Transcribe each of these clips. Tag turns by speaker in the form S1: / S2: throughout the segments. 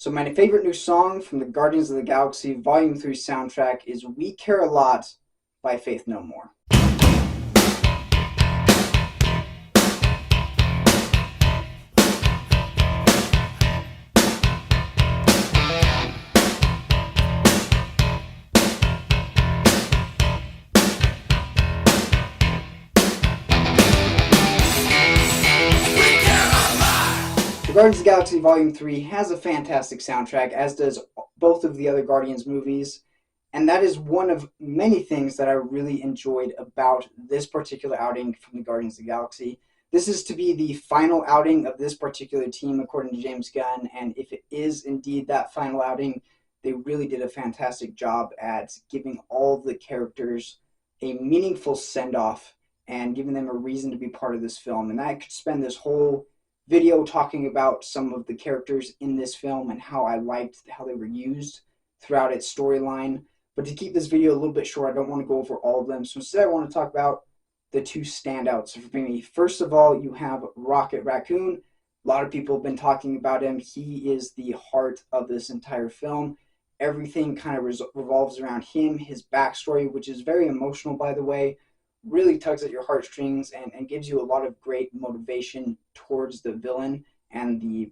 S1: So my favorite new song from the Guardians of the Galaxy Volume 3 soundtrack is We Care a Lot by Faith No More. The Guardians of the Galaxy Volume 3 has a fantastic soundtrack, as does both of the other Guardians movies, and that is one of many things that I really enjoyed about this particular outing from the Guardians of the Galaxy. This is to be the final outing of this particular team, according to James Gunn, and if it is indeed that final outing, they really did a fantastic job at giving all of the characters a meaningful send-off and giving them a reason to be part of this film. And I could spend this whole video talking about some of the characters in this film and how I liked how they were used throughout its storyline. But to keep this video a little bit short, I don't want to go over all of them. So instead, I want to talk about the two standouts for me. First of all, you have Rocket Raccoon. A lot of people have been talking about him. He is the heart of this entire film. Everything kind of revolves around him, his backstory, which is very emotional, by the way, really tugs at your heartstrings and gives you a lot of great motivation towards the villain and the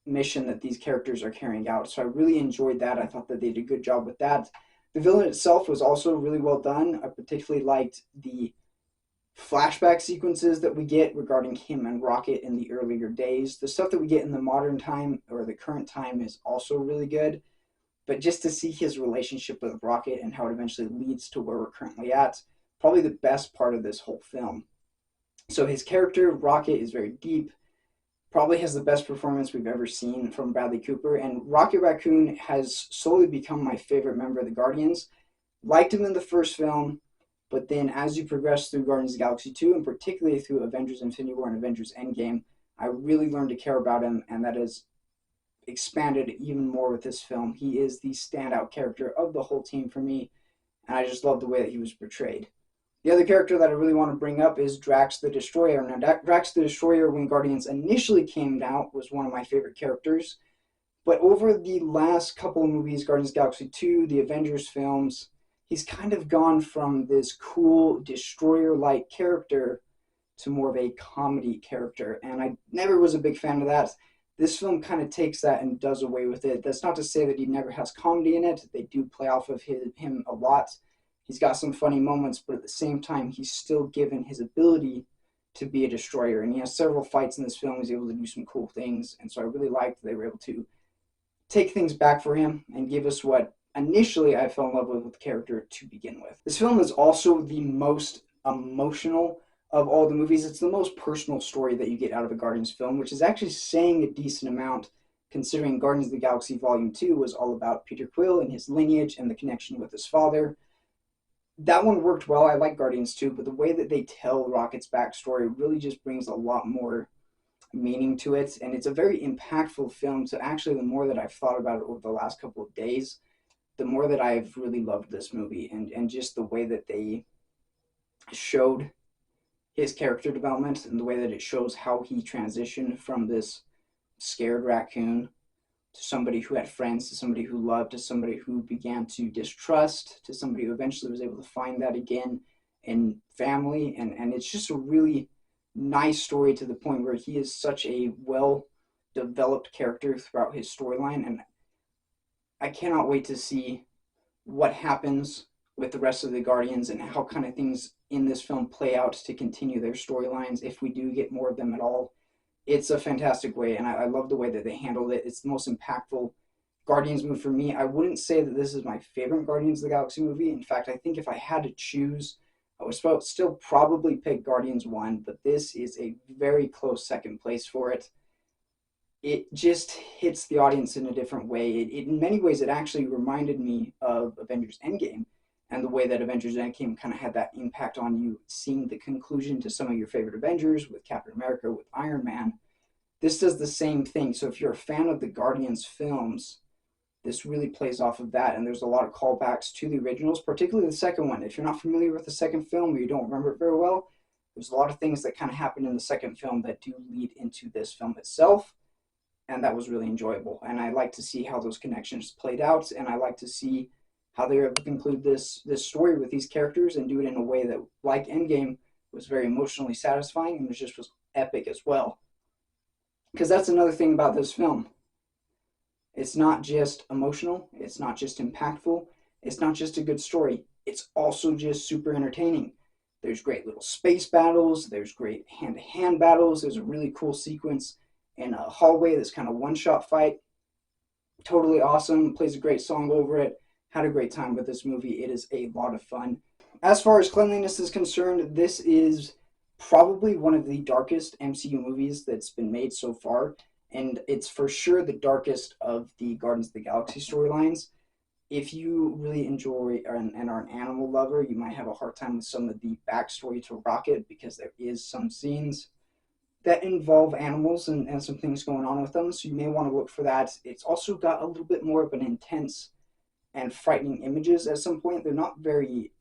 S1: mission that these characters are carrying out. So I really enjoyed that. I thought that they did a good job with that. The villain itself was also really well done. I particularly liked the flashback sequences that we get regarding him and Rocket in the earlier days. The stuff that we get in the modern time or the current time is also really good. But just to see his relationship with Rocket and how it eventually leads to where we're currently at, probably the best part of this whole film. So his character, Rocket, is very deep, probably has the best performance we've ever seen from Bradley Cooper, and Rocket Raccoon has slowly become my favorite member of the Guardians. Liked him in the first film, but then as you progress through Guardians of the Galaxy 2, and particularly through Avengers Infinity War and Avengers Endgame, I really learned to care about him, and that has expanded even more with this film. He is the standout character of the whole team for me, and I just love the way that he was portrayed. The other character that I really want to bring up is Drax the Destroyer. Now, Drax the Destroyer, when Guardians initially came out, was one of my favorite characters. But over the last couple of movies, Guardians of the Galaxy 2, the Avengers films, he's kind of gone from this cool destroyer-like character to more of a comedy character. And I never was a big fan of that. This film kind of takes that and does away with it. That's not to say that he never has comedy in it. They do play off of him a lot. He's got some funny moments, but at the same time, he's still given his ability to be a destroyer. And he has several fights in this film. He's able to do some cool things. And so I really liked that they were able to take things back for him and give us what initially I fell in love with the character to begin with. This film is also the most emotional of all the movies. It's the most personal story that you get out of a Guardians film, which is actually saying a decent amount considering Guardians of the Galaxy Volume 2 was all about Peter Quill and his lineage and the connection with his father. That one worked well. I like Guardians 2, but the way that they tell Rocket's backstory really just brings a lot more meaning to it, and it's a very impactful film. So actually, the more that I've thought about it over the last couple of days, the more that I've really loved this movie, and just the way that they showed his character development and the way that it shows how he transitioned from this scared raccoon to somebody who had friends, to somebody who loved, to somebody who began to distrust, to somebody who eventually was able to find that again in family. And it's just a really nice story to the point where he is such a well-developed character throughout his storyline. And I cannot wait to see what happens with the rest of the Guardians and how kind of things in this film play out to continue their storylines, if we do get more of them at all. It's a fantastic way, and I love the way that they handled it. It's the most impactful Guardians movie for me. I wouldn't say that this is my favorite Guardians of the Galaxy movie. In fact, I think if I had to choose, I would still probably pick Guardians 1, but this is a very close second place for it. It just hits the audience in a different way. In many ways, it actually reminded me of Avengers Endgame, and the way that Avengers Endgame kind of had that impact on you, seeing the conclusion to some of your favorite Avengers with Captain America, with Iron Man. This does the same thing. So if you're a fan of the Guardians films, this really plays off of that. And there's a lot of callbacks to the originals, particularly the second one. If you're not familiar with the second film or you don't remember it very well, there's a lot of things that kind of happen in the second film that do lead into this film itself. and that was really enjoyable. And I like to see how those connections played out, and I like to see how they were able to conclude this story with these characters and do it in a way that, like Endgame, was very emotionally satisfying and was epic as well. Because that's another thing about this film. It's not just emotional, it's not just impactful, it's not just a good story, it's also just super entertaining. There's great little space battles, there's great hand to hand battles, there's a really cool sequence in a hallway that's kind of one shot fight. Totally awesome, plays a great song over it. Had a great time with this movie. It is a lot of fun. As far as cleanliness is concerned, this is probably one of the darkest MCU movies that's been made so far, and it's for sure the darkest of the Guardians of the Galaxy storylines. If you really enjoy and are an animal lover, you might have a hard time with some of the backstory to Rocket, because there is some scenes that involve animals and some things going on with them, so you may want to look for that. It's also got a little bit more of an intense and frightening images at some point. They're not very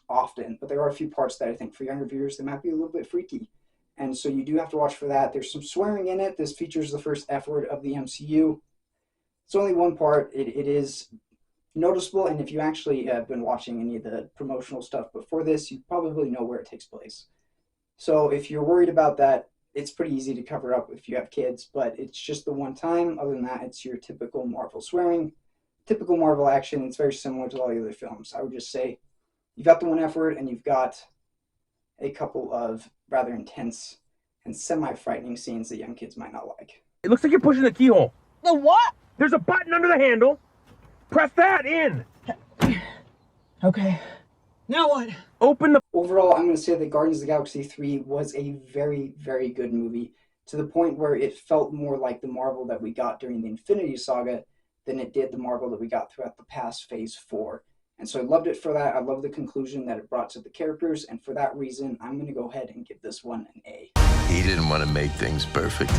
S1: often, but there are a few parts that I think for younger viewers they might be a little bit freaky, and so you do have to watch for that. There's some swearing in it. This features the first F word of the MCU. It's only one part. It is noticeable, and if you actually have been watching any of the promotional stuff before this, you probably know where it takes place. So if you're worried about that, it's pretty easy to cover up if you have kids, but it's just the one time. Other than that, it's your typical Marvel swearing, typical Marvel action. It's very similar to all the other films. I would just say you've got the one F word, and you've got a couple of rather intense and semi-frightening scenes that young kids might not like.
S2: It looks like you're pushing the keyhole.
S3: The what?
S2: There's a button under the handle. Press that in.
S3: Okay. Now what?
S2: Open the...
S1: Overall, I'm going to say that Guardians of the Galaxy 3 was a very, very good movie, to the point where it felt more like the Marvel that we got during the Infinity Saga than it did the Marvel that we got throughout the past Phase 4. And so I loved it for that. I love the conclusion that it brought to the characters, and for that reason, I'm going to go ahead and give this one an A.
S4: He didn't want to make things perfect.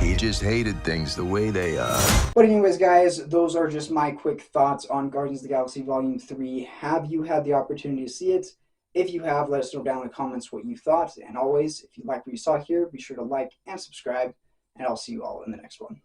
S4: He just hated things the way they are.
S1: But anyways, guys, those are just my quick thoughts on Guardians of the Galaxy Volume 3. Have you had the opportunity to see it? If you have, let us know down in the comments what you thought. And always, if you like what you saw here, be sure to like and subscribe. And I'll see you all in the next one.